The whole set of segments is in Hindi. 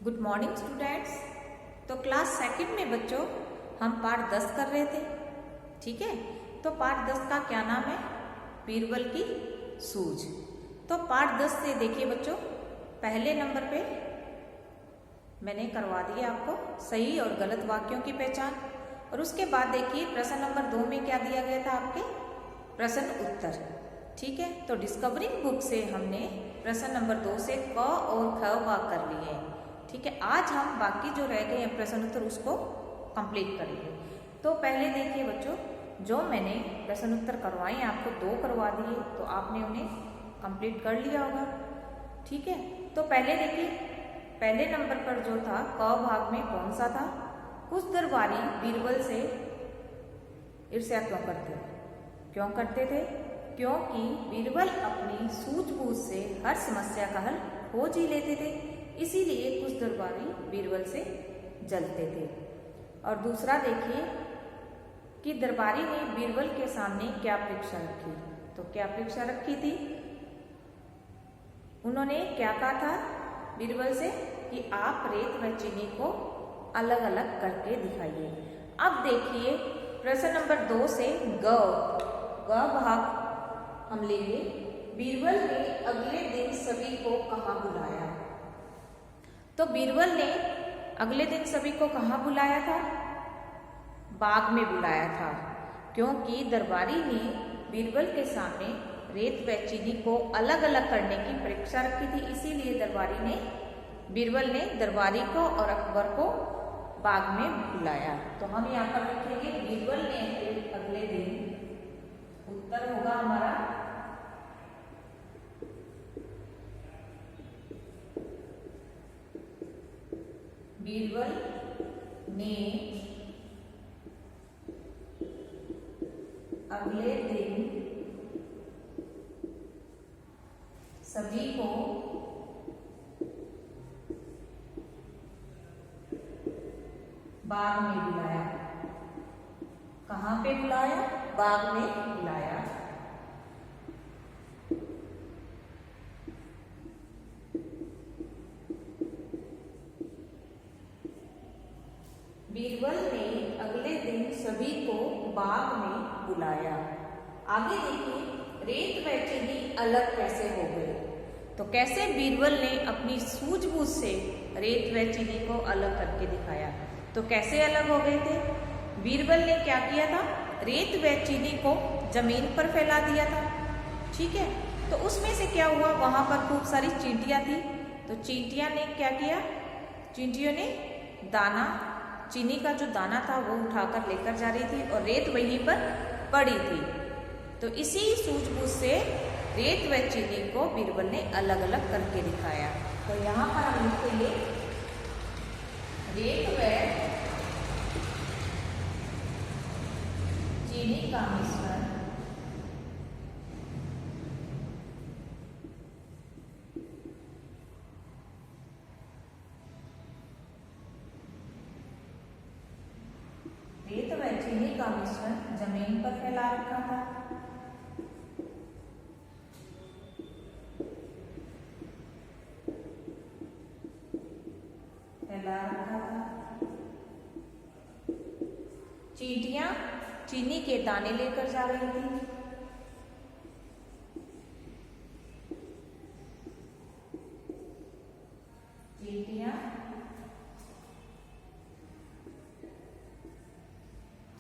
Good morning students. तो क्लास सेकंड में बच्चों हम पाठ 10 कर रहे थे, ठीक है। तो पाठ 10 का क्या नाम है? बीरबल की सूझ। तो पाठ 10 से देखिए बच्चों, पहले नंबर पे मैंने करवा दिया आपको सही और गलत वाक्यों की पहचान, और उसके बाद देखिए प्रश्न नंबर 2 में क्या दिया गया था आपके प्रश्न उत्तर, ठीक है। तो डिस्कवरिंग बुक से हमने प्रश्न नंबर 2 से क और ख वाक कर लिए हैं, ठीक है। आज हम बाकी जो रह गए हैं प्रश्न उत्तर उसको कंप्लीट करेंगे। तो पहले देखिए बच्चों, जो मैंने प्रश्न उत्तर करवाए हैं आपको 2 करवा दिए, तो आपने उन्हें कंप्लीट कर लिया होगा, ठीक है। तो पहले देखिए, पहले नंबर पर जो था क भाग में कौन सा था? कुछ दरबारी बीरबल से ईर्ष्या क्यों करते थे? क्योंकि बीरबल अपनी सूझबूझ से हर समस्या का हल खोज ही लेते थे, इसीलिए कुछ दरबारी बीरबल से जलते थे। और दूसरा देखिए कि दरबारी ने बीरबल के सामने क्या परीक्षा रखी? तो क्या परीक्षा रखी थी? उन्होंने क्या कहा था बीरबल से कि आप रेत व चीनी को अलग अलग करके दिखाइए। अब देखिए प्रश्न नंबर 2 से ग भाग हम लेंगे। बीरबल ने अगले दिन सभी को कहाँ बुलाया? तो बीरबल ने अगले दिन सभी को कहाँ बुलाया था? बाग में बुलाया था, क्योंकि दरबारी ने बीरबल के सामने रेत व चीनी को अलग अलग करने की परीक्षा रखी थी, इसीलिए बीरबल ने दरबारी को और अकबर को बाग में बुलाया। तो हम यहाँ पर लिखेंगे बीरबल ने अगले दिन, उत्तर होगा हमारा बीरबल ने अगले दिन सभी को बाग में बुलाया। कहाँ पे बुलाया? बाग में बुलाया। बीरबल ने अगले दिन सभी को बाग में बुलाया। आगे देखिए, रेत व चीनी अलग कैसे हो गए? तो कैसे बीरबल ने अपनी सूझबूझ से रेत व चीनी को अलग करके दिखाया? तो कैसे अलग हो गए थे? बीरबल ने क्या किया था? रेत व चीनी को जमीन पर फैला दिया था, ठीक है। तो उसमें से क्या हुआ? वहां पर खूब सारी चींटियां थी, तो चींटियां ने क्या किया? चींटियों ने चीनी का जो दाना था वो उठाकर लेकर जा रही थी और रेत वहीं पर पड़ी थी। तो इसी सूझबूझ से रेत व चीनी को बीरबल ने अलग अलग करके दिखाया। तो यहाँ पर हम लिखेंगे रेत व चीनी का मिश्रण जमीन पर फैला रखा था। चींटियां चीनी के दाने लेकर जा रही थी। चींटियां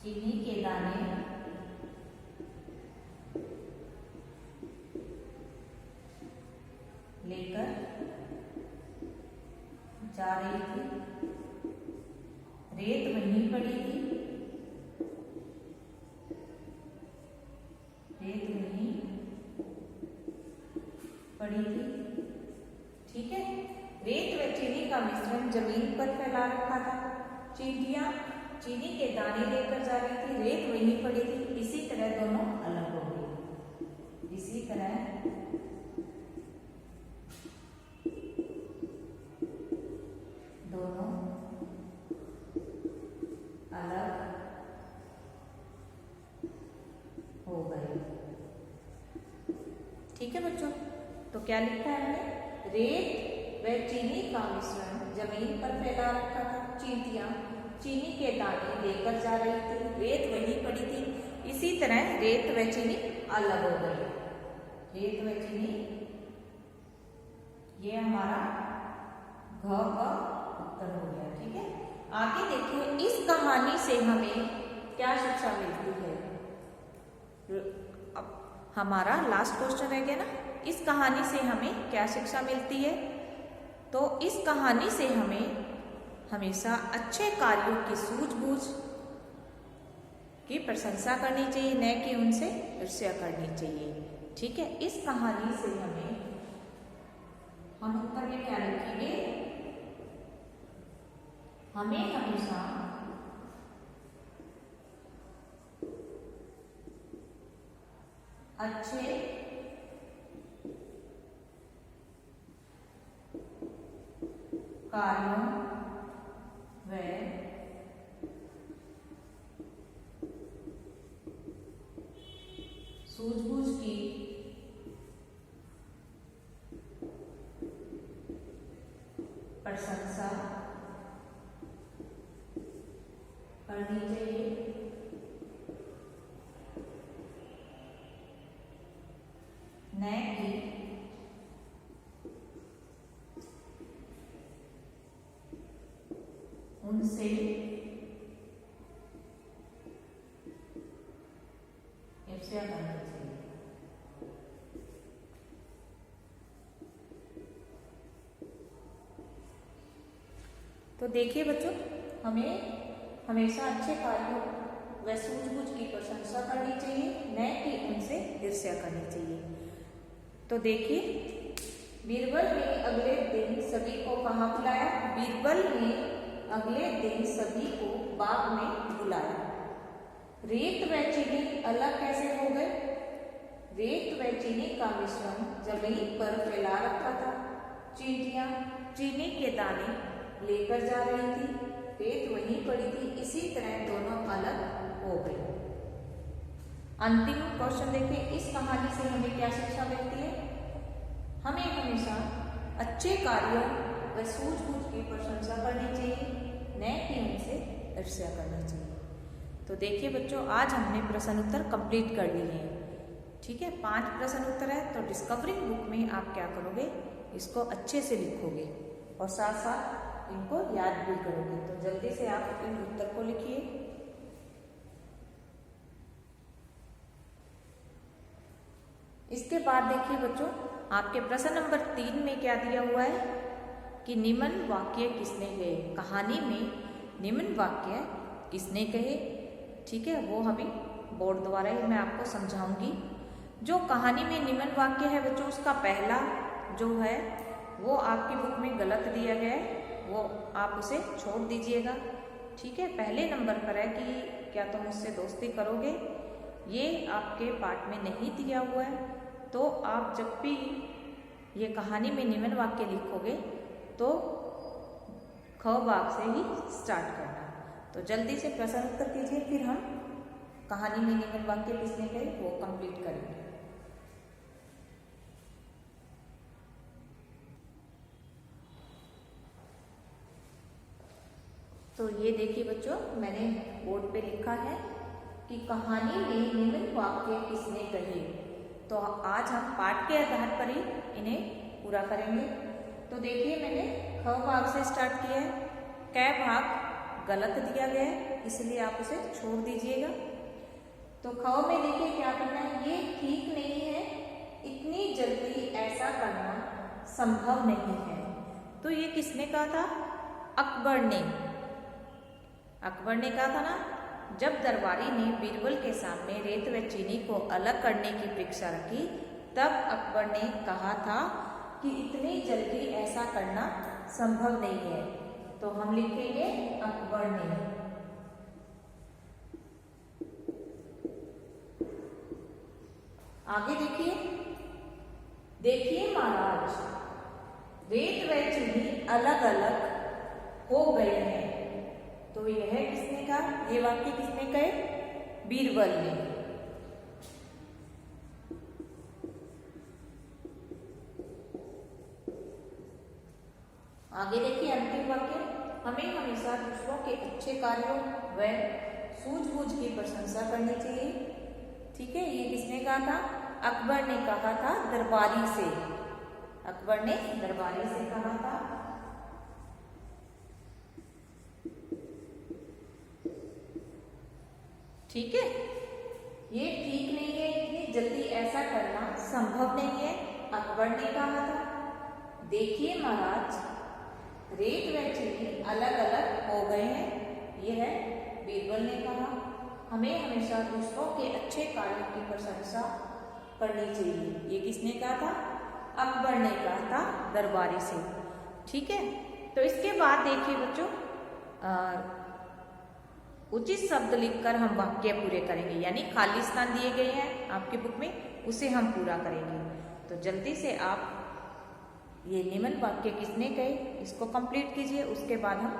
चीनी के दाने लेकर जा रही थी। रेत वहीं पड़ी थी, ठीक है। रेत व चीनी का मिश्रण जमीन पर फैला रखा था। चींटियां चीनी के दाने लेकर जा रही थी, रेत वहीं पड़ी थी। इसी तरह दोनों अलग हो गए। इसी तरह दोनों अलग हो गए, ठीक है बच्चों। तो क्या लिखा है हमने? रेत व चीनी का मिश्रण जमीन पर फैला रखा था। चींटियां चीनी के दाने लेकर जा रही थी, रेत वहीं पड़ी थी। इसी तरह रेत व चीनी अलग हो गई। रेत व चीनी, ये हमारा घ का उत्तर हो गया। ठीक है, आगे देखिए, इस कहानी से हमें क्या शिक्षा मिलती है। अब हमारा लास्ट क्वेश्चन रह गया ना, इस कहानी से हमें क्या शिक्षा मिलती है। तो इस कहानी से हमें हमेशा अच्छे कार्यों की सूझबूझ की प्रशंसा करनी चाहिए, न कि उनसे ईर्ष्या करनी चाहिए। ठीक है, इस कहानी से हम उत्तर में क्या लिखेंगे, हमें हमेशा अच्छे कार्यों व सूझबूझ की प्रशंसा करनी चाहिए, न कि उनसे ईर्ष्या करनी चाहिए। तो देखिए बच्चों, हमें हमेशा अच्छे कार्यों व सूझबूझ की प्रशंसा करनी चाहिए, न कि उनसे ईर्ष्या करनी चाहिए। तो देखिए, बीरबल ने अगले दिन सभी को कहाँ बुलाया। बीरबल ने अगले दिन सभी को बाग में बुलाया। रेत व चीनी अलग कैसे हो गए। रेत व चीनी का मिश्रण जमीन पर फैला रखा था। चींटियां चीनी के दाने लेकर जा रही थी, रेत वहीं पड़ी थी। इसी तरह दोनों अलग हो गए। अंतिम क्वेश्चन देखिए, इस कहानी से हमें क्या शिक्षा मिलती है। हमें हमेशा अच्छे कार्यों व सूझबूझ की प्रशंसा करनी चाहिए, न कि उनसे ईर्ष्या करना चाहिए। तो देखिए बच्चों, आज हमने प्रश्न उत्तर कंप्लीट कर लिए हैं। ठीक है, 5 प्रश्न उत्तर है। तो डिस्कवरिंग बुक में आप क्या करोगे, इसको अच्छे से लिखोगे और साथ साथ इनको याद भी करोगे। तो जल्दी से आप इन उत्तर को लिखिए। इसके बाद देखिए बच्चों, आपके प्रश्न नंबर 3 में क्या दिया हुआ है कि निम्न वाक्य किसने कहे। कहानी में निम्न वाक्य किसने कहे। ठीक है, वो अभी बोर्ड द्वारा ही मैं आपको समझाऊंगी। जो कहानी में निम्न वाक्य है बच्चों, उसका पहला जो है वो आपकी बुक में गलत दिया गया है, वो आप उसे छोड़ दीजिएगा। ठीक है, पहले नंबर पर है कि क्या तुम मुझसे दोस्ती करोगे, ये आपके पाठ में नहीं दिया हुआ है। तो आप जब भी ये कहानी में निम्न वाक्य लिखोगे तो ख भाग से ही स्टार्ट करना। तो जल्दी से प्रश्न उत्तर कीजिए, फिर हम कहानी में निम्न वाक्य किसने कहे वो कंप्लीट करेंगे। तो ये देखिए बच्चों, मैंने बोर्ड पे लिखा है कि कहानी में निम्न वाक्य किसने कहे। तो आज हम पाठ के आधार पर ही इन्हें पूरा करेंगे। तो देखिए, मैंने ख भाग से स्टार्ट किया है। क भाग गलत दिया गया है, इसलिए आप उसे छोड़ दीजिएगा। तो ख में देखिए क्या करना है, ये ठीक नहीं है, इतनी जल्दी ऐसा करना संभव नहीं है। तो ये किसने कहा था, अकबर ने। अकबर ने कहा था ना, जब दरबारी ने बीरबल के सामने रेत व चीनी को अलग करने की परीक्षा रखी, तब अकबर ने कहा था कि इतनी जल्दी ऐसा करना संभव नहीं है। तो हम लिखेंगे अकबर ने। आगे देखिए, देखिए महाराज, रेत व चीनी अलग अलग हो गए हैं। तो यह किसने कहा, ये वाक्य किसने कहे, बीरबल ने। आगे देखिए अंतिम वाक्य, हमें हमेशा दूसरों के अच्छे कार्यों व सूझबूझ की प्रशंसा करनी चाहिए। ठीक है, ये किसने कहा था? अकबर ने कहा था दरबारी से। अकबर ने दरबारी से कहा था। ठीक है, ये ठीक नहीं है, इतनी जल्दी ऐसा करना संभव नहीं है, अकबर ने कहा था। देखिए महाराज, रेत व चीनी अलग अलग हो गए हैं, यह है बीरबल ने कहा। हमें हमेशा दूसरों के अच्छे कार्यों की प्रशंसा करनी चाहिए, ये किसने कहा था? अकबर ने कहा था दरबारी से। ठीक है, तो इसके बाद देखिए बच्चों, उचित शब्द लिखकर हम वाक्य पूरे करेंगे, यानी खाली स्थान दिए गए हैं आपकी बुक में, उसे हम पूरा करेंगे। तो जल्दी से आप ये निम्न वाक्य किसने कहे इसको कंप्लीट कीजिए, उसके बाद हम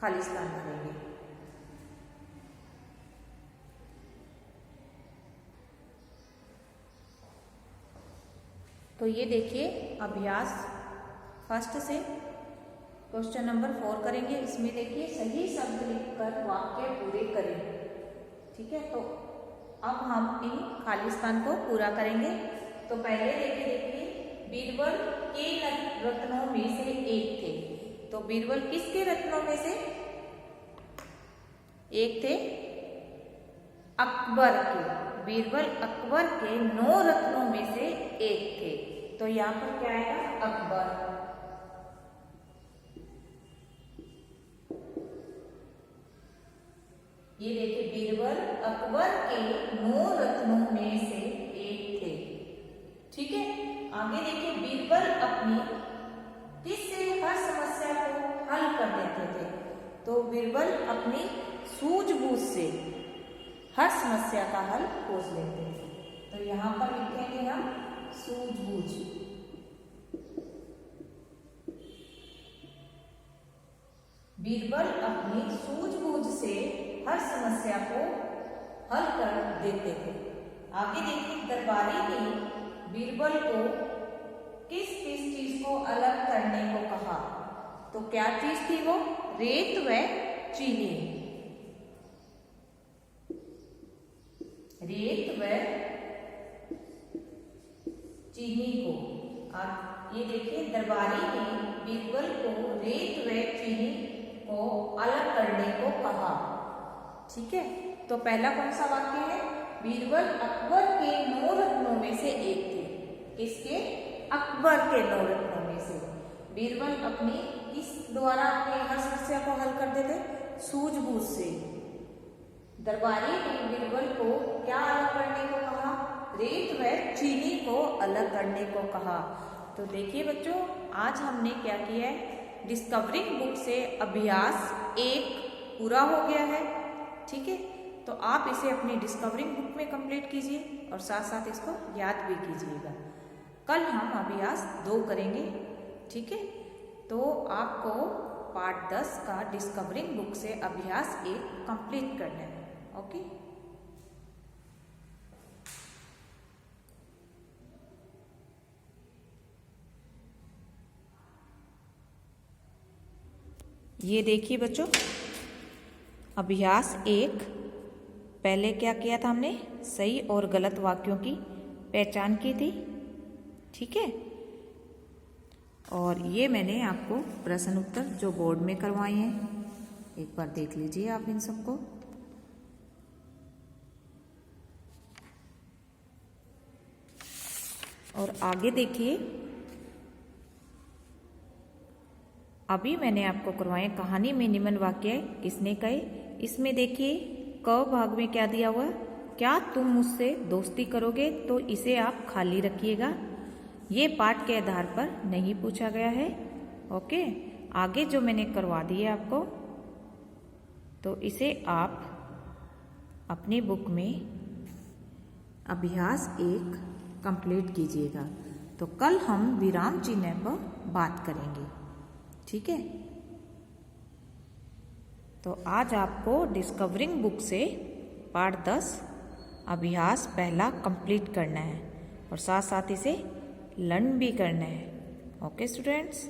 खाली स्थान भरेंगे। तो ये देखिए अभ्यास फर्स्ट से क्वेश्चन नंबर 4 करेंगे। इसमें देखिए सही शब्द लिखकर वाक्य पूरे करें। ठीक है, तो अब हम इन खाली स्थान को पूरा करेंगे। तो पहले देखिए बीरबल के रत्नों में से एक थे। तो बीरबल किसके रत्नों में से एक थे? अकबर के। बीरबल अकबर के 9 रत्नों में से एक थे। तो यहाँ पर क्या आएगा? अकबर। ये देखिए बीरबल अकबर के 9 रत्नों में से एक थे। ठीक है, आगे देखिए बीरबल अपनी किससे हर समस्या को हल कर देते थे। तो बीरबल अपनी सूझबूझ से हर समस्या का हल खोज लेते थे। तो यहाँ पर लिखेंगे हम सूझबूझ। बीरबल अपनी सूझबूझ से हर समस्या को हल कर देते थे। आगे देखिए दरबारी ने बीरबल को किस किस चीज को अलग करने को कहा। तो क्या चीज थी वो? रेत व चीनी। रेत व चीनी को। ये देखिए दरबारी ने बीरबल को रेत व चीनी को अलग करने को कहा। ठीक है, तो पहला कौन सा वाक्य है? बीरबल अकबर के 9 रत्नों में से एक थे। किसके? अकबर के 9 रत्नों में से। बीरबल अपनी किस द्वारा अपनी हर समस्या को हल कर देते? सूझबूझ से। दरबारी ने बीरबल को क्या अलग करने को कहा? रेत व चीनी को अलग करने को कहा। तो देखिए बच्चों, आज हमने क्या किया है? डिस्कवरिंग बुक से अभ्यास 1 पूरा हो गया है। ठीक है, तो आप इसे अपनी डिस्कवरिंग बुक में कंप्लीट कीजिए और साथ साथ इसको याद भी कीजिएगा। कल हम अभ्यास 2 करेंगे। ठीक है, तो आपको पार्ट 10 का डिस्कवरिंग बुक से अभ्यास 1 कंप्लीट करना है। ओके, ये देखिए बच्चों, अभ्यास 1 पहले क्या किया था हमने? सही और गलत वाक्यों की पहचान की थी। ठीक है, और ये मैंने आपको प्रश्न उत्तर जो बोर्ड में करवाए हैं, एक बार देख लीजिए आप इन सबको। और आगे देखिए, अभी मैंने आपको करवाए कहानी में निम्न वाक्य किसने कहे। इसमें देखिए क भाग में क्या दिया हुआ? क्या तुम मुझसे दोस्ती करोगे? तो इसे आप खाली रखिएगा। ये पाठ के आधार पर नहीं पूछा गया है। ओके, आगे जो मैंने करवा दिए आपको, तो इसे आप अपनी बुक में अभ्यास 1 कंप्लीट कीजिएगा। तो कल हम विराम चिन्ह पर बात करेंगे। ठीक है, तो आज आपको डिस्कवरिंग बुक से पार्ट 10 अभ्यास पहला कंप्लीट करना है और साथ साथ इसे लर्न भी करना है। Okay students.